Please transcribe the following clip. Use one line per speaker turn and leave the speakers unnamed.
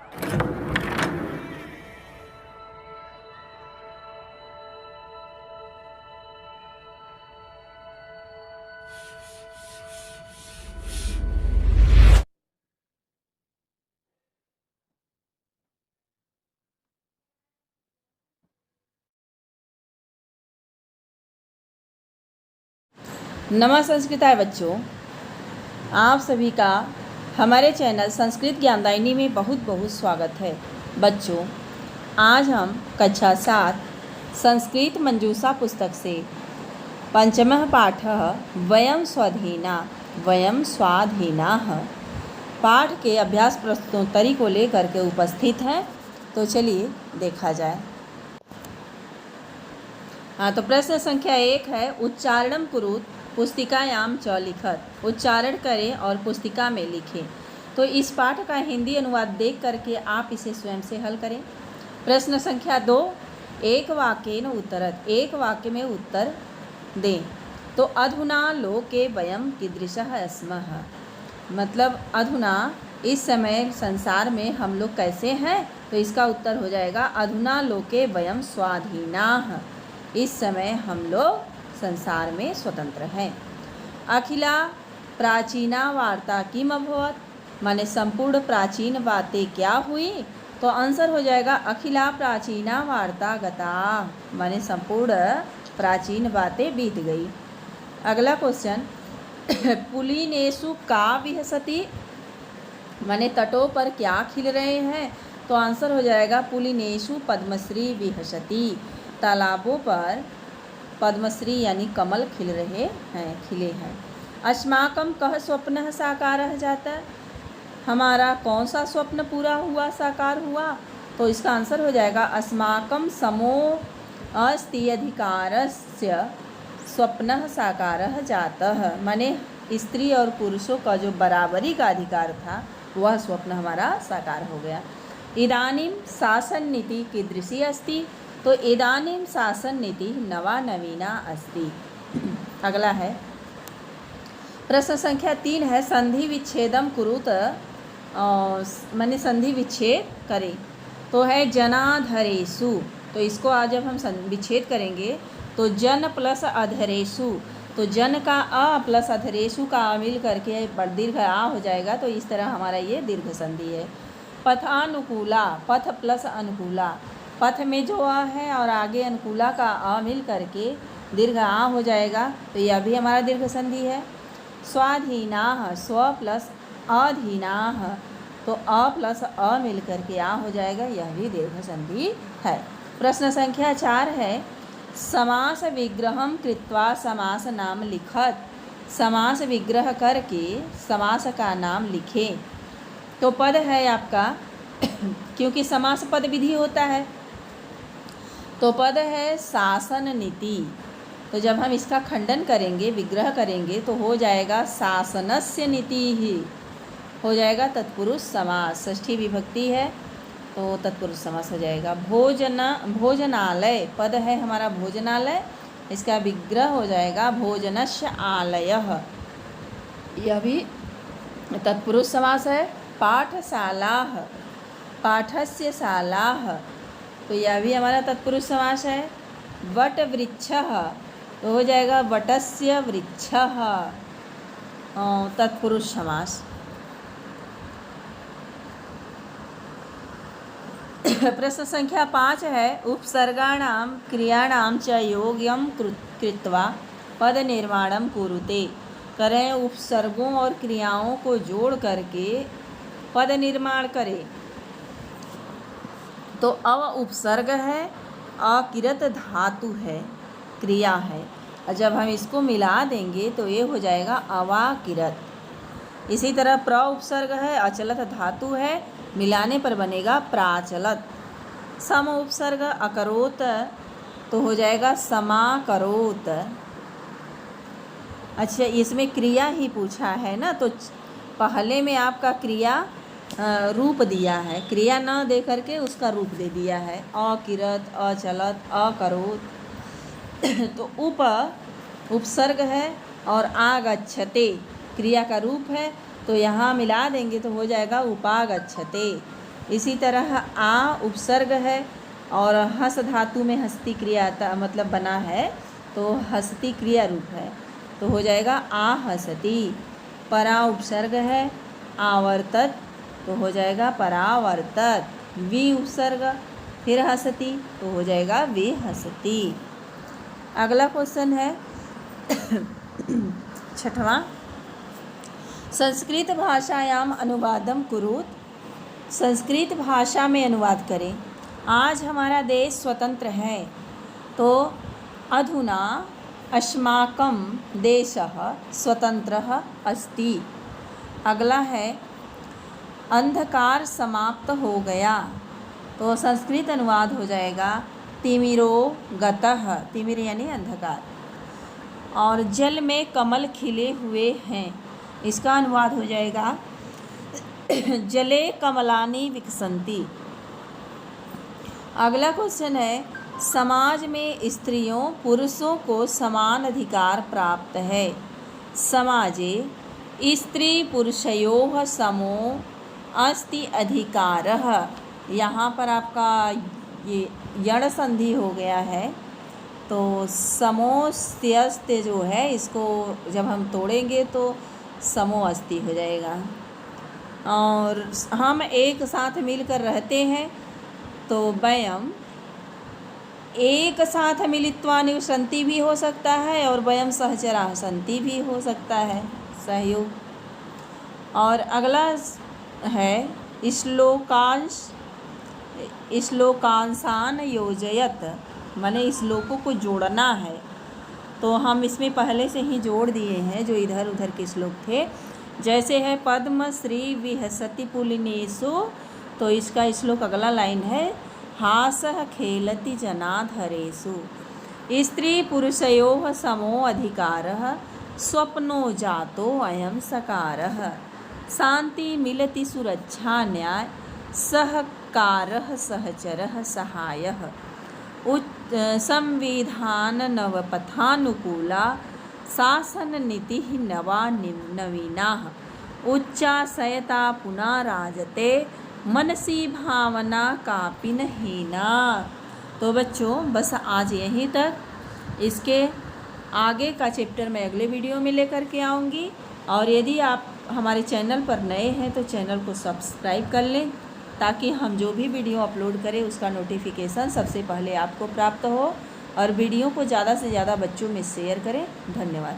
नमः संस्कृताय बच्चों, आप सभी का हमारे चैनल संस्कृत ज्ञानदायिनी में बहुत बहुत स्वागत है। बच्चों, आज हम कक्षा 7 संस्कृत मंजूषा पुस्तक से पंचमः पाठः वयं स्वाधीनाः पाठ के अभ्यास प्रश्नोत्तरी को लेकर के उपस्थित हैं। तो चलिए देखा जाए। तो प्रश्न संख्या 1 है, उच्चारणं कुरुत पुस्तिकायां च लिखत। उच्चारण करें और पुस्तिका में लिखें। तो इस पाठ का हिंदी अनुवाद देख करके आप इसे स्वयं से हल करें। प्रश्न संख्या 2, एक वाक्येन उत्तरत। एक वाक्य में उत्तर दें। तो अधुना लोके वयं कीदृशः स्मः, मतलब अधुना इस समय संसार में हम लोग कैसे हैं। तो इसका उत्तर हो जाएगा अधुना लोके वयं स्वाधीनाः। इस समय हम लोग संसार में स्वतंत्र हैं। अखिला प्राचीना वार्ता किम अभवत, माने संपूर्ण प्राचीन बातें क्या हुई। तो आंसर हो जाएगा अखिला प्राचीना वार्ता गता, माने संपूर्ण प्राचीन बातें बीत गई। अगला क्वेश्चन, पुलिनेषु का विहसति, माने तटों पर क्या खिल रहे हैं। तो आंसर हो जाएगा पुलिनेषु पद्मश्री विहसति, तालाबों पर पद्मश्री यानी कमल खिले हैं। अस्माकं कः स्वप्नः साकारः जातः, हमारा कौन सा स्वप्न पूरा हुआ, साकार हुआ। तो इसका आंसर हो जाएगा अस्माकं समो अस्ति अधिकारस्य स्वप्नः साकारः जातः, माने स्त्री और पुरुषों का जो बराबरी का अधिकार था वह स्वप्न हमारा साकार हो गया। इदानीं शासन नीति कीदृशी अस्ति, तो इदानीं शासन नीति नवा नवीना अस्ति। अगला है प्रश्न संख्या 3 है, संधि विच्छेदम कुरुत, माने संधि विच्छेद करें। तो है जनाधरेषु। तो इसको आज जब हम विच्छेद करेंगे तो जन प्लस अधरेषु, तो जन का अ प्लस अधरेषु का आ मिल करके दीर्घ आ हो जाएगा। तो इस तरह हमारा ये दीर्घ संधि है। पथानुकूला, पथ प्लस अनुकूला, पथ में जो आ है और आगे अनुकूला का आ मिल करके दीर्घ आ हो जाएगा। तो यह भी हमारा दीर्घ संधि है। स्वाधीनाः, स्व प्लस अधीनाः, तो अ प्लस अ मिल करके आ हो जाएगा, यह भी दीर्घ संधि है। प्रश्न संख्या 4 है, समास विग्रहं कृत्वा समास नाम लिखत। समास विग्रह करके समास का नाम लिखें। तो पद है आपका क्योंकि समास पद विधि होता है, तो पद है शासन नीति। तो जब हम इसका खंडन करेंगे, विग्रह करेंगे, तो हो जाएगा शासनस्य नीति ही हो जाएगा तत्पुरुष समास। षष्ठी विभक्ति है तो तत्पुरुष समास हो जाएगा। भोजनालय, पद है हमारा भोजनालय, इसका विग्रह हो जाएगा भोजनस्य आलयः, यह भी तत्पुरुष समास है। पाठशालाः, पाठस्य शालाः, तो यह भी हमारा तत्पुरुष समास है। वट वृक्षः, तो हो जाएगा वटस्य वृक्षः, तत्पुरुष समास। प्रश्न संख्या 5 है, उपसर्गाणां क्रियाणां च योग्यं कृत्वा पद निर्माणं कुरुते। करें उपसर्गों और क्रियाओं को जोड़ करके पद निर्माण करें। तो अव उपसर्ग है, अकिरत धातु है, क्रिया है, और जब हम इसको मिला देंगे तो ये हो जाएगा अवाकिरत। इसी तरह प्र उपसर्ग है, अचलत धातु है, मिलाने पर बनेगा प्राचलत। सम उपसर्ग अकरोत, तो हो जाएगा समाकरोत। अच्छा, इसमें क्रिया ही पूछा है ना, तो पहले में आपका क्रिया रूप दिया है, क्रिया न दे करके उसका रूप दे दिया है, अकिरत, अचलत, अकरोत। तो उपसर्ग है और आगच्छते क्रिया का रूप है, तो यहाँ मिला देंगे तो हो जाएगा उपागच्छते। इसी तरह आ उपसर्ग है और हस धातु में हस्ती क्रिया आता मतलब बना है, तो हस्ती क्रिया रूप है, तो हो जाएगा आ हसती। परा उपसर्ग है, आवर्तत, तो हो जाएगा परावर्तत। वी उपसर्ग फिर हसती, तो हो जाएगा वे हसती। अगला क्वेश्चन है 6वां, संस्कृत भाषायाम अनुवादम कुरुत। संस्कृत भाषा में अनुवाद करें। आज हमारा देश स्वतंत्र है, तो अधुना अस्माकं देशः स्वतंत्रः अस्ति। अगला है अंधकार समाप्त हो गया, तो संस्कृत अनुवाद हो जाएगा तिमिरो गतः, तिमिर यानी अंधकार। और जल में कमल खिले हुए हैं, इसका अनुवाद हो जाएगा जले कमलानि विकसन्ति। अगला क्वेश्चन है समाज में स्त्रियों पुरुषों को समान अधिकार प्राप्त है। समाजे स्त्री पुरुषयोः समो अस्ति अधिकारः। यहाँ पर आपका ये यण संधि हो गया है, तो समोस्त्यस्त्य जो है इसको जब हम तोड़ेंगे तो समो अस्ति हो जाएगा। और हम एक साथ मिलकर रहते हैं, तो वयम एक साथ मिलित्वा निवसन्ति भी हो सकता है और वयम सहचराः सन्ति भी हो सकता है, सहयोग। और अगला है श्लोकांशान योजयत, माने श्लोकों को जोड़ना है, तो हम इसमें पहले से ही जोड़ दिए हैं जो इधर उधर के श्लोक थे। जैसे है पद्म श्री विहसति पुलिनेषु, तो इसका श्लोक अगला लाइन है हासः खेलति जनाधरेषु। स्त्री पुरुषयोः समो अधिकारः स्वप्नो जातो अयं सकारः। शांति मिलति सुरक्षा न्याय सहकारः सहचरः सहायः। संविधान नवपथानुकूला शासन नीति नवा नवीनाः। उच्चासयता पुनः राजते मनसी भावना कापि न हीना। तो बच्चों बस आज यहीं तक, इसके आगे का चैप्टर मैं अगले वीडियो में लेकर के आऊँगी। और यदि आप हमारे चैनल पर नए हैं तो चैनल को सब्सक्राइब कर लें, ताकि हम जो भी वीडियो अपलोड करें उसका नोटिफिकेशन सबसे पहले आपको प्राप्त हो। और वीडियो को ज़्यादा से ज़्यादा बच्चों में शेयर करें। धन्यवाद।